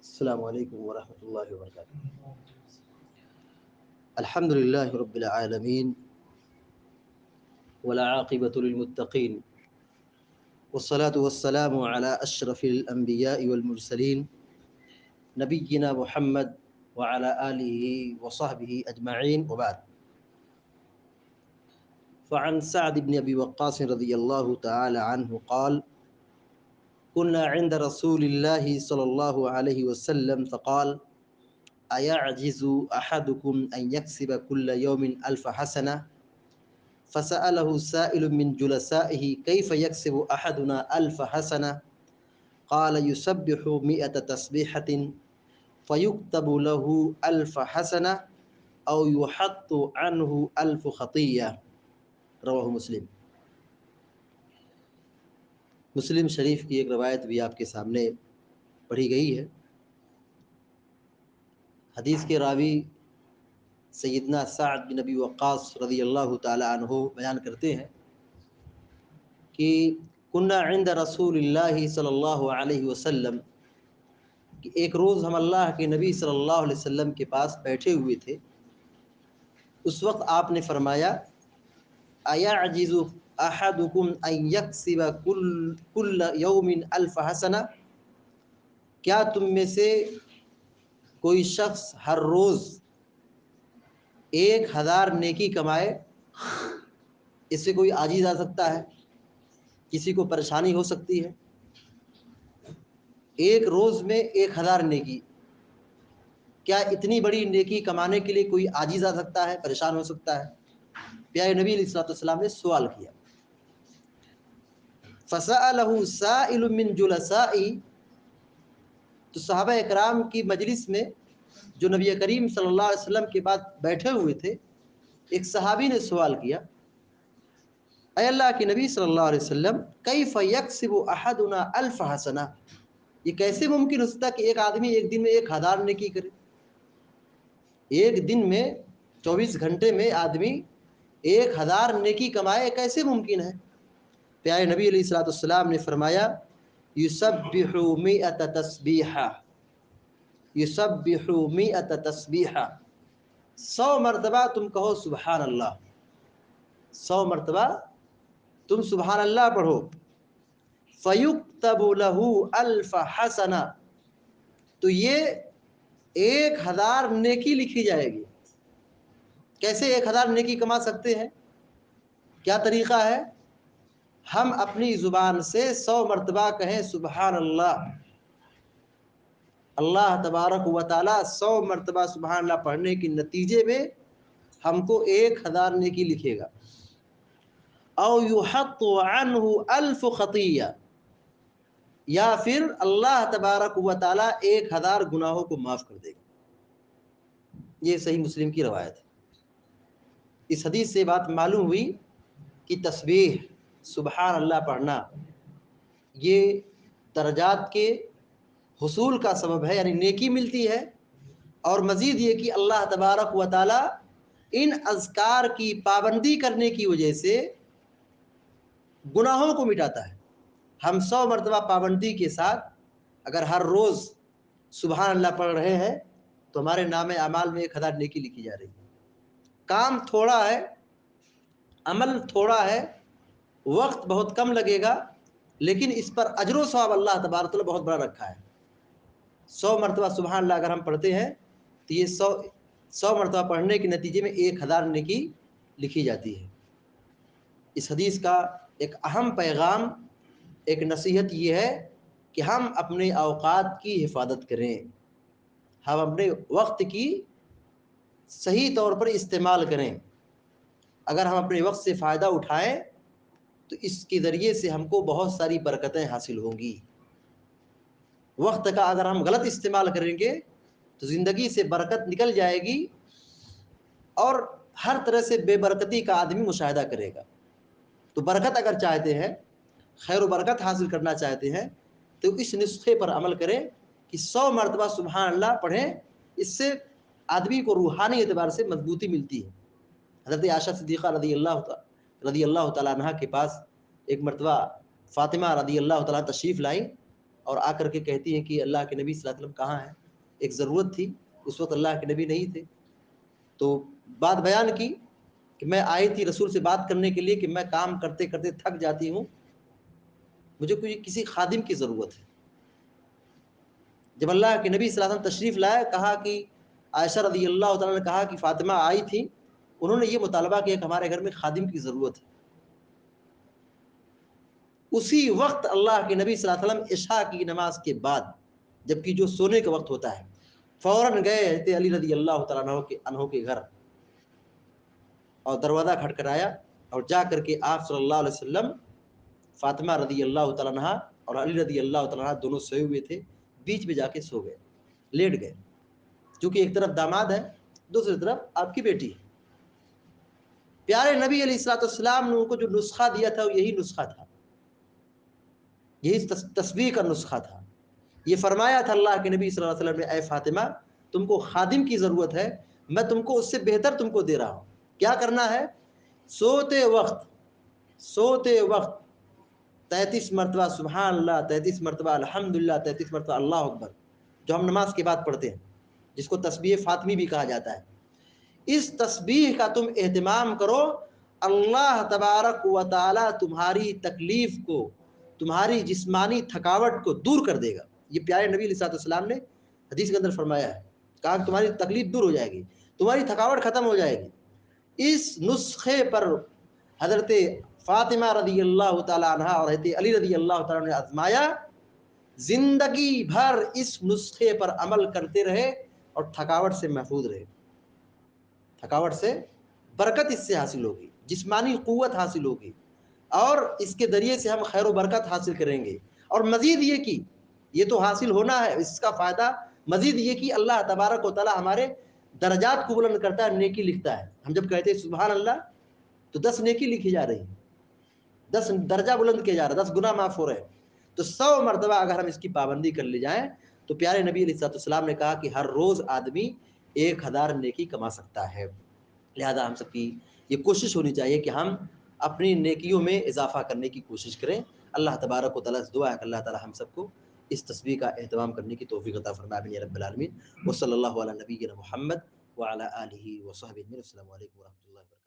السلام علیکم ورحمۃ اللہ وبرکاتہ۔ الحمد للہ رب العالمین والعاقبۃ للمتقین والصلاة والسلام علی اشرف الانبیاء والمرسلین نبینا محمد وعلی آلہ وصحبہ اجمعین وبعد۔ فعن سعد بن ابی وقاص رضی اللہ تعالی عنہ قال كنا عند رسول الله صلى الله عليه وسلم فقال أيعجز أحدكم أن يكسب كل يوم 1000 حسنة فسأله سائل من جلسائه كيف يكسب أحدنا 1000 حسنة قال يسبح 100 تسبيحة فيكتب له 1000 حسنة أو يحط عنه 1000 خطية رواه مسلم۔ مسلم شریف کی ایک روایت بھی آپ کے سامنے پڑھی گئی ہے۔ حدیث کے راوی سیدنا سعد بن ابی وقاص رضی اللہ تعالی عنہ بیان کرتے ہیں کہ کنا عند رسول اللہ صلی اللہ علیہ وسلم، کہ ایک روز ہم اللہ کے نبی صلی اللہ علیہ وسلم کے پاس بیٹھے ہوئے تھے۔ اس وقت آپ نے فرمایا ایعجز احدکم ان یکسب کل یوم 1000 حسنہ، کیا تم میں سے کوئی شخص ہر روز 1000 نیکی کمائے؟ اس سے کوئی عاجز آ سکتا ہے؟ کسی کو پریشانی ہو سکتی ہے؟ ایک روز میں 1000 نیکی، کیا اتنی بڑی نیکی کمانے کے لیے کوئی عاجز آ سکتا ہے، پریشان ہو سکتا ہے؟ پیارے نبی علیہ الصلوۃ والسلام نے سوال کیا۔ فسألہ سائل من جلسائی، تو صحابہ اکرام کی مجلس میں جو نبی کریم صلی اللہ علیہ وسلم کے بعد بیٹھے ہوئے تھے، ایک صحابی نے سوال کیا، اے اللہ کے نبی صلی اللہ علیہ وسلم کیف یکسب احدنا 1000 حسنہ، یہ کیسے ممکن ہو سکتا کہ ایک آدمی ایک دن میں 1000 نیکی کرے؟ ایک دن میں 24 گھنٹے میں آدمی 1000 نیکی کمائے، کیسے ممکن ہے؟ پیارے نبی علیہ الصلوۃ والسلام نے فرمایا یسبح 100 تسبیحہ، یسبح 100 تسبیحہ، 100 مرتبہ تم کہو سبحان اللہ، 100 مرتبہ تم سبحان اللہ پڑھو، فیکتب لہ 1000 حسنہ، تو یہ 1000 نیکی لکھی جائے گی۔ کیسے 1000 نیکی کما سکتے ہیں؟ کیا طریقہ ہے؟ ہم اپنی زبان سے 100 مرتبہ کہیں سبحان اللہ، اللہ تبارک و تعالی 100 مرتبہ سبحان اللہ پڑھنے کے نتیجے میں ہم کو 1000 نیکی لکھے گا۔ او یحط عنہ 1000 خطیہ، یا پھر اللہ تبارک و تعالی 1000 گناہوں کو معاف کر دے گا۔ یہ صحیح مسلم کی روایت ہے۔ اس حدیث سے بات معلوم ہوئی کہ تسبیح سبحان اللہ پڑھنا یہ درجات کے حصول کا سبب ہے، یعنی نیکی ملتی ہے، اور مزید یہ کہ اللہ تبارک و تعالی ان اذکار کی پابندی کرنے کی وجہ سے گناہوں کو مٹاتا ہے۔ ہم 100 مرتبہ پابندی کے ساتھ اگر ہر روز سبحان اللہ پڑھ رہے ہیں تو ہمارے نام اعمال میں 1000 نیکی لکھی جا رہی ہے۔ کام تھوڑا ہے، عمل تھوڑا ہے، وقت بہت کم لگے گا، لیکن اس پر اجر و ثواب اللہ تبارک و تعالی بہت بڑا رکھا ہے۔ 100 مرتبہ سبحان اللہ اگر ہم پڑھتے ہیں تو یہ 100 مرتبہ پڑھنے کے نتیجے میں 1000 نیکی لکھی جاتی ہے۔ اس حدیث کا ایک اہم پیغام، ایک نصیحت یہ ہے کہ ہم اپنے اوقات کی حفاظت کریں، ہم اپنے وقت کی صحیح طور پر استعمال کریں۔ اگر ہم اپنے وقت سے فائدہ اٹھائیں تو اس کے ذریعے سے ہم کو بہت ساری برکتیں حاصل ہوں گی۔ وقت کا اگر ہم غلط استعمال کریں گے تو زندگی سے برکت نکل جائے گی، اور ہر طرح سے بے برکتی کا آدمی مشاہدہ کرے گا۔ تو برکت اگر چاہتے ہیں، خیر و برکت حاصل کرنا چاہتے ہیں، تو اس نسخے پر عمل کریں کہ 100 مرتبہ سبحان اللہ پڑھیں۔ اس سے آدمی کو روحانی اعتبار سے مضبوطی ملتی ہے۔ حضرت عائشہ صدیقہ رضی اللہ تعالیٰ عنہ کے پاس ایک مرتبہ فاطمہ رضی اللہ تعالیٰ تشریف لائیں، اور آ کر کے کہتی ہیں کہ اللہ کے نبی صلی اللہ علیہ وسلم کہاں ہیں. ایک ضرورت تھی، اس وقت اللہ کے نبی نہیں تھے. تو بات بیان کی کہ میں آئی تھی رسول سے بات کرنے کے لیے کہ میں کام کرتے کرتے تھک جاتی ہوں، مجھے کوئی کسی خادم کی ضرورت ہے. جب اللہ کے نبی صلی اللہ علیہ وسلم تشریف لائے، کہا کہ عائشہ رضی اللہ تعالیٰ نے کہا کہ فاطمہ آئی تھی، انہوں نے یہ مطالبہ کیا کہ ہمارے گھر میں خادم کی ضرورت ہے. اسی وقت اللہ کے نبی صلی اللہ علیہ وسلم عشاء کی نماز کے بعد، جبکہ جو سونے کا وقت ہوتا ہے، فوراً گئے حضرت علی رضی اللہ تعالیٰ عنہ کے گھر اور دروازہ کھٹکھٹایا اور جا کر کے آپ صلی اللہ علیہ وسلم، فاطمہ رضی اللہ تعالیٰ عنہ اور علی رضی اللہ تعالیٰ عنہ دونوں سوئے ہوئے تھے، بیچ میں جا کے سو گئے، لیٹ گئے. چونکہ ایک طرف داماد ہے، دوسری طرف آپ کی بیٹی ہے. پیارے نبی علیہ الصلوۃ والسلام نے ان کو جو نسخہ دیا تھا وہ یہی نسخہ تھا، یہی تسبیح کا نسخہ تھا. یہ فرمایا تھا اللہ کے نبی صلی اللہ علیہ وسلم نے، اے فاطمہ تم کو خادم کی ضرورت ہے، میں تم کو اس سے بہتر تم کو دے رہا ہوں. کیا کرنا ہے؟ سوتے وقت 33 مرتبہ سبحان اللہ، 33 مرتبہ الحمدللہ، 33 مرتبہ اللہ اکبر، جو ہم نماز کے بعد پڑھتے ہیں، جس کو تسبیح فاطمی بھی کہا جاتا ہے. اس تسبیح کا تم اہتمام کرو، اللہ تبارک و تعالی تمہاری تکلیف کو، تمہاری جسمانی تھکاوٹ کو دور کر دے گا. یہ پیارے نبی علیہ السلام نے حدیث کے اندر فرمایا ہے، کہا کہ تمہاری تکلیف دور ہو جائے گی، تمہاری تھکاوٹ ختم ہو جائے گی. اس نسخے پر حضرت فاطمہ رضی اللہ تعالیٰ عنہ اور حضرت علی رضی اللہ تعالیٰ نے آزمایا، زندگی بھر اس نسخے پر عمل کرتے رہے اور تھکاوٹ سے محفوظ رہے. تھکاوٹ سے برکت اس سے حاصل ہوگی، جسمانی قوت حاصل ہوگی، اور اس کے ذریعے سے ہم خیر و برکت حاصل کریں گے. اور مزید یہ کہ یہ تو حاصل ہونا ہے، اس کا فائدہ مزید یہ کہ اللہ تبارک و تعالیٰ ہمارے درجات کو بلند کرتا ہے، نیکی لکھتا ہے. ہم جب کہتے ہیں سبحان اللہ تو 10 نیکی لکھی جا رہی ہے، 10 درجہ بلند کیا جا رہا ہے، 10 گناہ معاف ہو رہے ہیں. تو 100 مرتبہ اگر ہم اس کی پابندی کر لے جائیں تو پیارے نبی علیہ السلام نے کہا کہ ہر روز آدمی 1000 نیکی کما سکتا ہے. لہذا ہم سب کی یہ کوشش ہونی چاہیے کہ ہم اپنی نیکیوں میں اضافہ کرنے کی کوشش کریں. اللہ تبارک و تعالیٰ سے دعا ہے کہ اللہ تعالیٰ ہم سب کو اس تسبیح کا اہتمام کرنے کی توفیق عطا فرمائے یا رب العالمین. وصلی اللہ علی نبینا محمد وعلی آلہ وصحبہ اجمعین. السلام علیکم ورحمۃ اللہ وبرکاتہ.